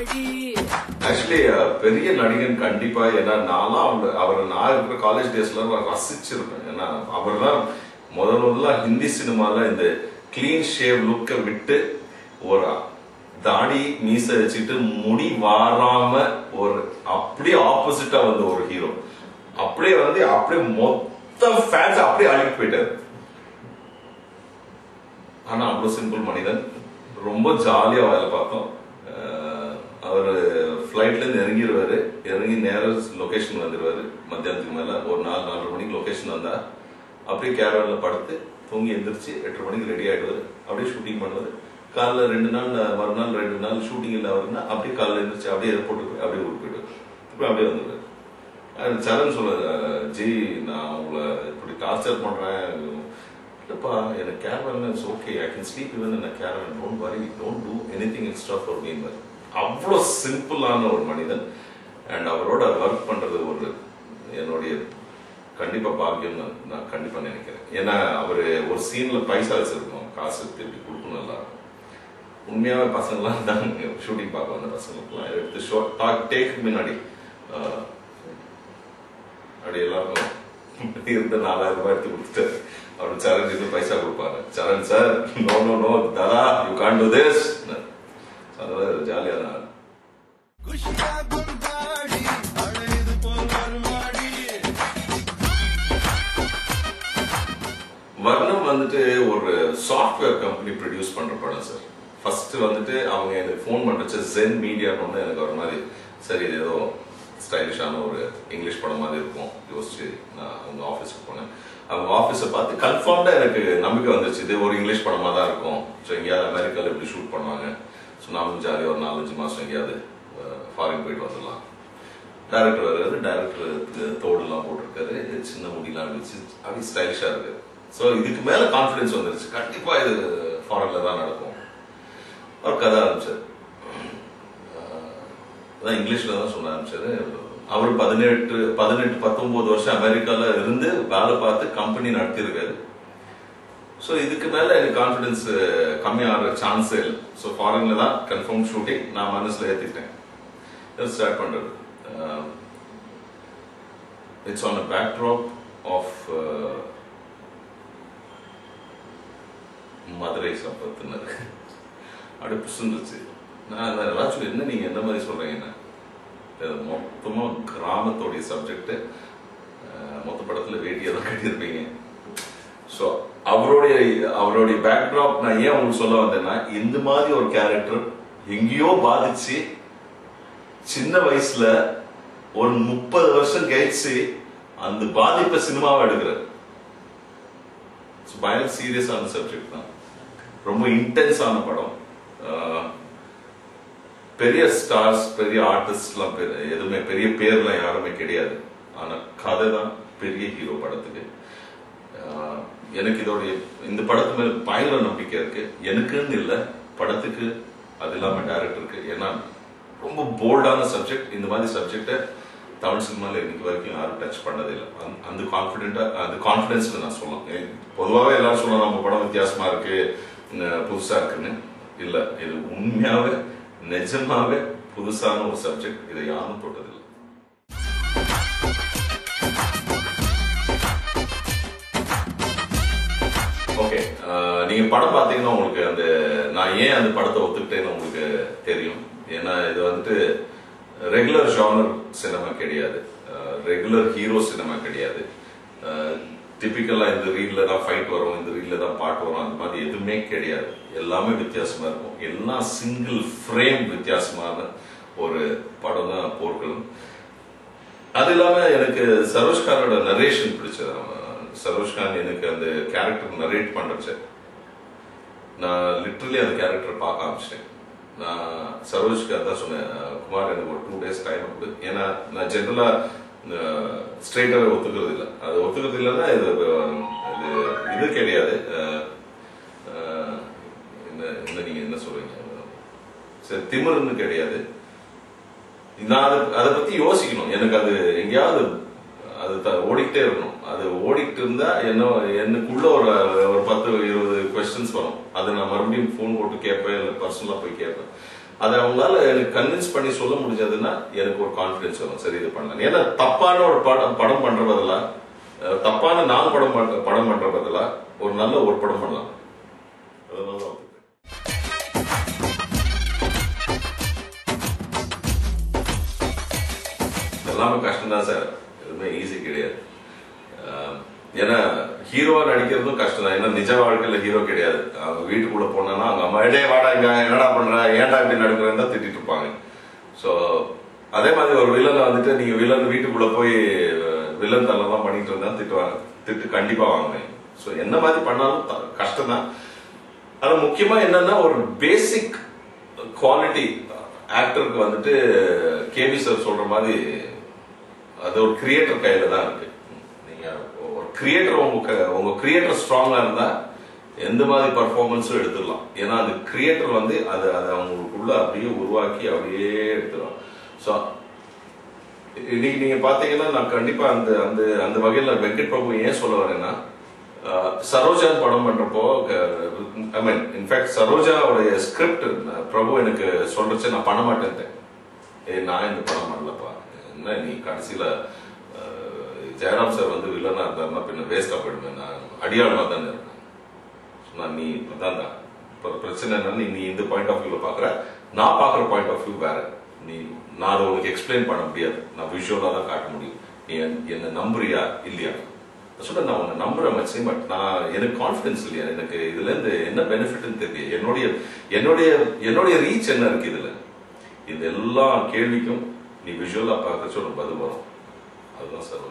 Actually பெரிய நடிகன் கண்டிப்பா ஏன்னா நான்லாம் அவரை நான் இருக்கிற காலேஜ் டேஸ்ல ரசிச்சிருப்பேன். ஏன்னா அவர் தான் முதல்ல ஹிந்தி சினிமால இந்த கிளீன் ஷேவ் லுக்கை விட்டு ஒரு தாடி மீச வச்சுட்டு முடி வாராம ஒரு அப்படியே ஆப்போசிட்டா வந்த ஒரு ஹீரோ. அப்படியே வந்து அப்படியே மொத்த ஃபேன்ஸ் அப்படியே அழிட்டு போயிட்டாரு. ஆனா அவ்வளவு சிம்பிள் மனிதன், ரொம்ப ஜாலியா வேலை பார்த்தோம். அவர் ஃபிளைட்ல இருந்து இறங்கிடுவாரு, இறங்கி நேரம் லொகேஷன் வந்துடுவாரு. மத்தியானத்துக்கு மேல ஒரு 4-4:30 மணிக்கு லொகேஷன் வந்தா அப்படியே கேரவன்ல படுத்து தூங்கி எந்திரிச்சு 8:30 மணிக்கு ரெடி ஆயிடுவாரு. அப்படியே ஷூட்டிங் பண்ணுவாரு. காலைல 2 நாள் மறுநாள் 2 நாள் ஷூட்டிங் இல்லை அவருன்னா அப்படியே காலைல எழுந்திரிச்சு அப்படியே ஏர்போர்ட்டுக்கு அப்படியே ஊருக்கு போயிடுவாரு. இப்போ அப்படியே வந்துடுவாரு. சரண் சொல்ல ஜி நான் உங்களை இப்படி டார்ச்சர் பண்றேன், இல்லப்பா எனக்கு caravan it's okay, I can sleep even in a caravan, don't worry, don't do anything extra for me. அவ்வளோ சிம்பிளான ஒரு மனிதன். அண்ட் அவரோட ஒர்க் பண்றது ஒரு என்னுடைய கண்டிப்பா பாக்கியம் நான் கண்டிப்பா நினைக்கிறேன். ஏன்னா அவரு ஒரு சீன்ல பைசா வச்சிருக்கோம், காசு திருப்பி கொடுக்கணும். எல்லாம் உண்மையாவே பசங்களாம் தான் ஷூட்டிங் பார்க்க வந்த பசங்களுக்குலாம் எடுத்து ஷார்ட் டேக் முன்னாடி அப்படி எல்லாருக்கும் இருந்த 4000 ரூபாய் எடுத்து கொடுத்துட்டாரு. அவரு சரண் இது பைசா கொடுப்பாங்க. Charan sir no no no தாதா யூ கான்ட் டு திஸ். அதனால ஜாலியா தான். வர்ணம் வந்துட்டு ஒரு சாஃப்ட்வேர் கம்பெனி ப்ரொடியூஸ் பண்ற படம் சார். ஃபர்ஸ்ட் வந்துட்டு அவங்க எனக்கு ஃபோன் பண்றச்சு ஜென் மீடியான்னு ஒன்று எனக்கு ஒரு மாதிரி சரி இது ஏதோ ஸ்டைலிஷான ஒரு இங்கிலீஷ் படம் மாதிரி இருக்கும் யோசிச்சு நான் அவங்க ஆஃபீஸுக்கு போனேன். அவங்க ஆஃபீஸை பார்த்து கன்ஃபார்ம்டா எனக்கு நம்பிக்கை வந்துச்சு இது ஒரு இங்கிலீஷ் படமா தான் இருக்கும். ஸோ எங்கேயாவது அமெரிக்காவில் எப்படி ஷூட் பண்ணுவாங்க, ஸோ நானும் ஜாலியாக ஒரு 4-5 மாதம் எங்கேயாவது ஃபாரின் போயிட்டு வந்துடலாம். டைரக்டர் வருவாரு, டைரக்டர் தோடுலாம் போட்டிருக்காரு, சின்ன முடியெல்லாம் வச்சு அப்படி ஸ்டைலிஷாக இருக்கு. ஸோ இதுக்கு மேலே கான்ஃபிடன்ஸ் வந்துருச்சு, கண்டிப்பா இது ஃபாரின்ல தான் நடக்கும். ஒரு கதை ஆரம்பிச்சார், அதான் இங்கிலீஷ்ல தான் சொல்ல ஆரம்பிச்சாரு. அவர் 18-19 வருஷம் அமெரிக்கால இருந்து வேலை பார்த்து கம்பெனி நடத்திருக்காரு. ஸோ இதுக்கு மேல எனக்கு கான்ஃபிடன்ஸ் கம்மியாகிற சான்ஸே இல்லை. ஸோ ஃபாரின்ல தான் கன்ஃபார்ம் ஷூட்டிங் நான் மனசுல ஏற்றிட்டேன். ஸ்டார்ட் பண்றது it's on a backdrop of Madurai சம்பத்துன்னு அடுப்பு இருந்துச்சு. நான் ராஜு என்ன நீங்க என்ன மாதிரி சொல்றீங்கன்னா மொத்தமா கிராமத்தோடைய சப்ஜெக்ட், மொத்த படத்துல வேட்டியை தான் கட்டியிருப்பீங்க. ஸோ அவருடைய பேக்ட்ராப் நான் ஏன் உங்களுக்கு சொல்ல வந்தேன்னா இந்த மாதிரி ஒரு கேரக்டர் எங்கேயோ பாதிச்சு சின்ன வயசுல ஒரு 30 வருஷம் கழிச்சு அந்த பாதிப்பை சினிமாவை எடுக்கிறார். பயங்கர சீரியஸான சப்ஜெக்ட் தான், ரொம்ப இன்டென்ஸான படம். பெரிய ஸ்டார்ஸ் பெரிய ஆர்டிஸ்ட் எல்லாம் எதுவுமே பெரிய பேர்லாம் யாருமே கிடையாது. ஆனா கதை தான் பெரிய ஹீரோ படத்துக்கு. எனக்கு இதோடைய இந்த படத்து மேல பயங்கர நம்பிக்கை இருக்கு. எனக்குன்னு இல்லை, படத்துக்கு, அது இல்லாம டைரக்டருக்கு. ஏன்னா ரொம்ப போல்டான சப்ஜெக்ட். இந்த மாதிரி சப்ஜெக்டை தமிழ் சினிமால இன்னைக்கு வரைக்கும் யாரும் டச் பண்ணதே இல்லை. அந்த கான்ஃபிடன்ஸ்ல நான் சொல்லலாம். பொதுவாகவே எல்லாரும் சொல்லலாம் நம்ம படம் வித்தியாசமா இருக்கு புதுசா இருக்குன்னு. இல்ல, இது உண்மையாவே நிஜமாவே புதுசான ஒரு சப்ஜெக்ட். இதை யாரும் தொட்டதில்லை. ஓகே, நீங்க படம் பாத்தீங்கன்னா உங்களுக்கு அந்த நான் ஏன் அந்த படத்தை ஒத்துக்கிட்டேன்னு உங்களுக்கு தெரியும். ஏன்னா இது வந்துட்டு ரெகுலர் ஜானர் சினிமா கிடையாது, ரெகுலர் ஹீரோ சினிமா கிடையாது. டிபிக்கலா இந்த ரீல்ல தான் ஃபைட் வரும், இந்த ரீல்ல தான் பாட்டு வரும், அந்த மாதிரி எதுவுமே கிடையாது. எல்லாமே வித்தியாசமா இருக்கும். எல்லாம் சிங்கிள் ஃப்ரேம் வித்தியாசமான ஒரு படம் தான் போர்க்களம். அது இல்லாம எனக்கு சரோஜ்கானோட நரேஷன் பிடிச்சது. சரோஜ்கான் எனக்கு அந்த கேரக்டர் நரேட் பண்றச்சு நான் லிட்டரலி அந்த கேரக்டர் பார்க்க ஆரம்பிச்சிட்டேன். நான் சரோஜ்க்கு அதான் சொன்னேன், குமார் எனக்கு ஒரு 2 days டைம் கொடு. ஏன்னா நான் ஜென்ரலா ஸ்ட்ரெயிட்டாவே ஒத்துக்கிறது இல்லை. அது ஒத்துக்கிறது இல்லைன்னா இது கிடையாது. என்ன நீங்க என்ன சொல்றீங்க, சரி திமிர்னு கிடையாது. நான் அதை பத்தி யோசிக்கணும். எனக்கு அது எங்கேயாவது அது ஓடிக்கிட்டே இருக்கணும். அது ஓடிக்கிட்டு இருந்தா எனக்குள்ள ஒரு 10-20 கொஸ்டின்ஸ் வரும். அதை நான் மறுபடியும் போன் போட்டு கேட்பேன், இல்லை பர்சனலா போய் கேட்பேன். அதை அவங்களால எனக்கு கன்வின்ஸ் பண்ணி சொல்ல முடிஞ்சதுன்னா எனக்கு ஒரு கான்பிடன்ஸ் வரும், சரி இது பண்ணலாம். ஏன்னா தப்பான ஒரு படம் பண்ற பதிலா, தப்பான 4 படம் பண்ற பதிலா ஒரு நல்ல ஒரு படம் பண்ணலாம். எல்லாமே கஷ்டம் தான் சார், எதுவுமே ஈஸி கிடையாது. ஏன்னா ஹீரோவா நடிக்கிறதும் கஷ்டம் தான். ஏன்னா நிஜ வாழ்க்கையில ஹீரோ கிடையாது. அவங்க வீட்டுக்குள்ள போனா அவங்க அம்மா டே வாடா இங்க என்னடா பண்ற, ஏன்டா இப்படி நடக்கிறேன்னு தான் திட்டிட்டு இருப்பாங்க. ஸோ அதே மாதிரி ஒரு வில்லனை வந்துட்டு நீங்க வில்லன் வீட்டுக்குள்ள போய் வில்லன் தள்ளதான் பண்ணிட்டு இருந்தா திட்டு கண்டிப்பா வாங்குவேன். ஸோ என்ன மாதிரி பண்ணாலும் கஷ்டம் தான். அது முக்கியமா என்னன்னா ஒரு பேசிக் குவாலிட்டி ஆக்டருக்கு வந்துட்டு கேவி சார் சொல்ற மாதிரி அது ஒரு கிரியேட்டர் கையில தான் இருக்கு. நீங்க ஒரு கிரியேட்டர் உங்க கிரியேட்டர் ஸ்ட்ராங்கா இருந்தா எந்த மாதிரி பர்ஃபார்மன்ஸும் எடுத்துடலாம். ஏன்னா அது கிரியேட்டர் வந்து அது அவங்களுக்குள்ள அப்படியே உருவாக்கி அப்படியே எடுத்துடலாம். ஸோ இன்னைக்கு நீங்க பாத்தீங்கன்னா நான் கண்டிப்பா அந்த அந்த அந்த வகையில் வெங்கட் பிரபு ஏன் சொல்ல வரேன்னா, சரோஜா படம் பண்றப்போ ஐ மீன் இன்ஃபேக்ட் சரோஜாவுடைய ஸ்கிரிப்ட் பிரபு எனக்கு சொல்றச்சு நான் பண்ண மாட்டேன்ட்டேன். நான் இந்த படம் பண்ணலப்பா, என்ன நீ கடைசியில ஜெயராம் சார் வந்து வில்லனா இருந்தாருன்னா பின்ன வேஸ்டா போயிடுவேன், நான் அடியாளமா தானே இருக்கேன். நான் நீ அதான் பிரச்சனை என்னன்னு நீ இந்த பாயிண்ட் ஆஃப் வியூல பாக்குற, நான் பாக்குற பாயிண்ட் ஆஃப் வியூ வேற. நான் அதை உனக்கு எக்ஸ்பிளைன் பண்ண முடியாது, நான் விஷுவலா தான் காட்ட முடியும். நீ என்ன நம்புறியா இல்லையா சொல்ல, நான் உன்னை நம்புறேன் மச்சி, பட் நான் எனக்கு கான்பிடன்ஸ் இல்லையா, எனக்கு இதுல இருந்து என்ன பெனிஃபிட்னு தெரியல, என்னுடைய ரீச் என்ன இருக்கு இதுல. இது எல்லா கேள்விக்கும் நீ விஷுவலா பார்க்கறச்சு ஒரு பதில் வரும். அதுதான் சார்.